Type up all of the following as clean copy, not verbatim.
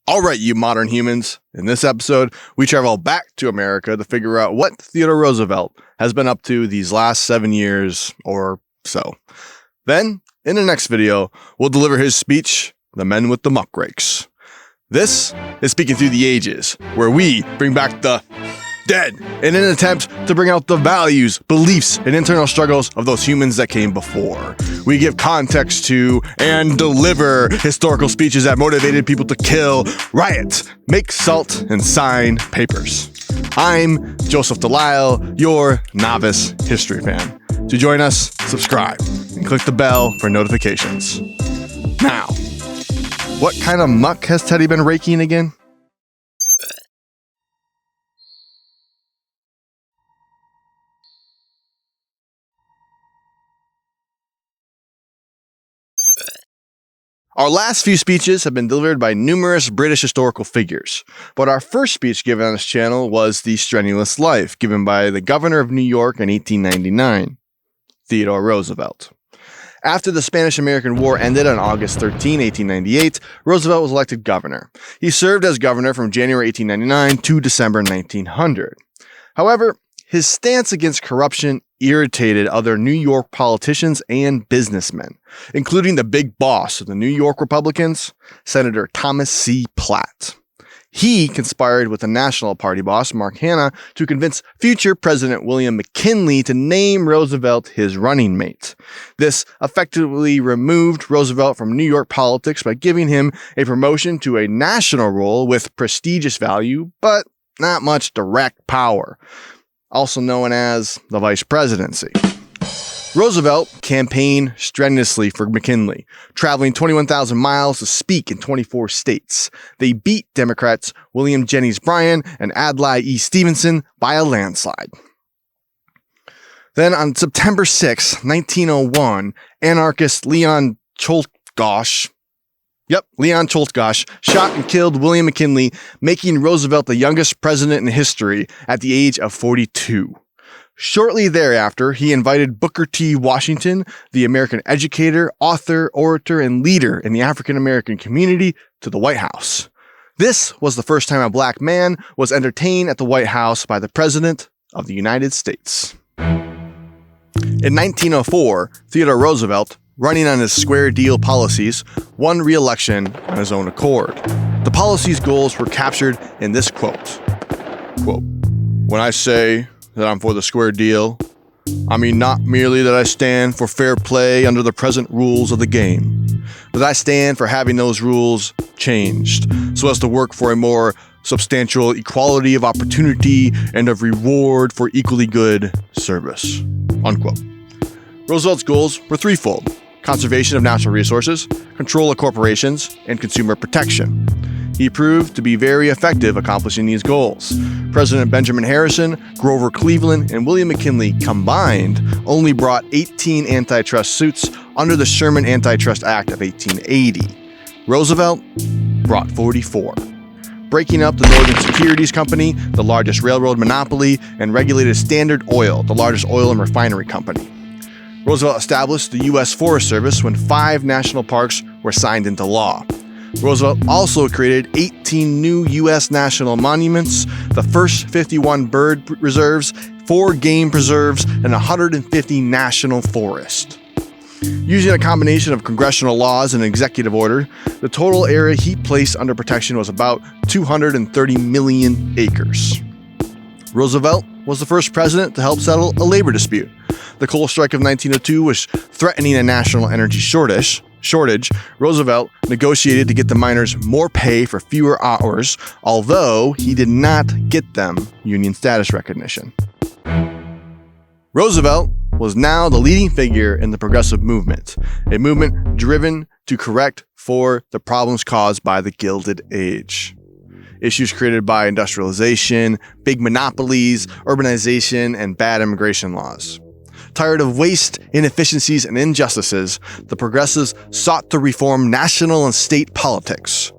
Alright, you modern humans, in this episode, we travel back to America to figure out what Theodore Roosevelt has been up to these last 7 years or so. Then, in the next video, we'll deliver his speech, The Men with the Muck-rakes. This is Speaking Through the Ages, where we bring back the dead in an attempt to bring out the values, beliefs, and internal struggles of those humans that came before. We give context to and deliver historical speeches that motivated people to kill, riot, make salt, and sign papers. I'm Joseph Delisle, your novice history fan. To join us, subscribe and click the bell for notifications. Now, what kind of muck has Teddy been raking again? Our last few speeches have been delivered by numerous British historical figures, but our first speech given on this channel was the Strenuous Life, given by the governor of New York in 1899, Theodore Roosevelt. After the Spanish-American War ended on August 13, 1898, Roosevelt was elected governor. He served as governor from January 1899 to December 1900. However, his stance against corruption irritated other New York politicians and businessmen, including the big boss of the New York Republicans, Senator Thomas C. Platt. He conspired with the National Party boss, Mark Hanna, to convince future President William McKinley to name Roosevelt his running mate. This effectively removed Roosevelt from New York politics by giving him a promotion to a national role with prestigious value, but not much direct power, also known as the vice presidency. Roosevelt campaigned strenuously for McKinley, traveling 21,000 miles to speak in 24 states. They beat Democrats William Jennings Bryan and Adlai E. Stevenson by a landslide. Then on September 6, 1901, anarchist Leon Czolgosz shot and killed William McKinley, making Roosevelt the youngest president in history at the age of 42. Shortly thereafter, he invited Booker T. Washington, the American educator, author, orator, and leader in the African American community, to the White House. This was the first time a black man was entertained at the White House by the President of the United States. In 1904, Theodore Roosevelt, running on his square deal policies, won re-election on his own accord. The policy's goals were captured in this quote, "When I say that I'm for the square deal, I mean not merely that I stand for fair play under the present rules of the game, but I stand for having those rules changed so as to work for a more substantial equality of opportunity and of reward for equally good service." Unquote. Roosevelt's goals were threefold: conservation of natural resources, control of corporations, and consumer protection. He proved to be very effective accomplishing these goals. President Benjamin Harrison, Grover Cleveland, and William McKinley combined only brought 18 antitrust suits under the Sherman Antitrust Act of 1880. Roosevelt brought 44. Breaking up the Northern Securities Company, the largest railroad monopoly, and regulated Standard Oil, the largest oil and refinery company. Roosevelt established the U.S. Forest Service when 5 national parks were signed into law. Roosevelt also created 18 new U.S. national monuments, the first 51 bird reserves, 4 game preserves, and 150 national forests. Using a combination of congressional laws and executive order, the total area he placed under protection was about 230 million acres. Roosevelt was the first president to help settle a labor dispute. The coal strike of 1902 was threatening a national energy shortage. Roosevelt negotiated to get the miners more pay for fewer hours, although he did not get them union status recognition. Roosevelt was now the leading figure in the progressive movement, a movement driven to correct for the problems caused by the Gilded Age. Issues created by industrialization, big monopolies, urbanization, and bad immigration laws. Tired of waste, inefficiencies, and injustices, the progressives sought to reform national and state politics.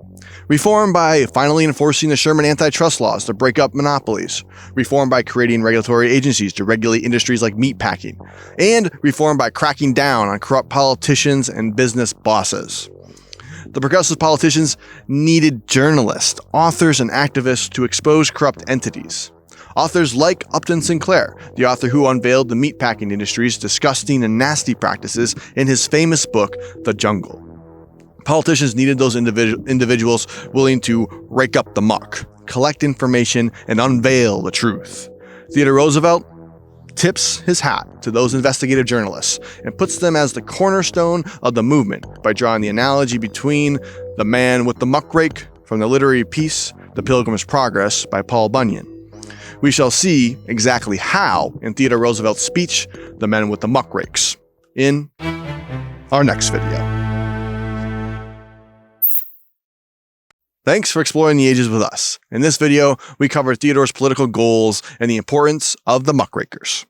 Reform by finally enforcing the Sherman antitrust laws to break up monopolies. Reform by creating regulatory agencies to regulate industries like meatpacking. And reform by cracking down on corrupt politicians and business bosses. The progressive politicians needed journalists, authors, and activists to expose corrupt entities. Authors like Upton Sinclair, the author who unveiled the meatpacking industry's disgusting and nasty practices in his famous book, The Jungle. Politicians needed those individuals willing to rake up the muck, collect information, and unveil the truth. Theodore Roosevelt tips his hat to those investigative journalists and puts them as the cornerstone of the movement by drawing the analogy between the man with the muck-rake from the literary piece The Pilgrim's Progress by Paul Bunyan. We shall see exactly how in Theodore Roosevelt's speech, The Men with the Muck-rakes, in our next video. Thanks for exploring the ages with us. In this video, we cover Theodore's political goals and the importance of the muck-rakers.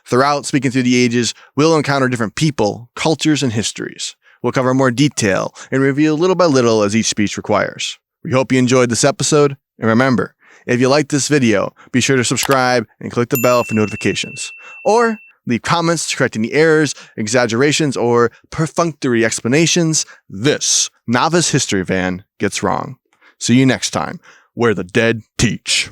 Throughout Speaking Through the Ages, we'll encounter different people, cultures, and histories. We'll cover more detail and reveal little by little as each speech requires. We hope you enjoyed this episode, and remember, if you liked this video, be sure to subscribe and click the bell for notifications. Or leave comments to correct any errors, exaggerations, or perfunctory explanations this novice history fan gets wrong. See you next time, where the dead teach.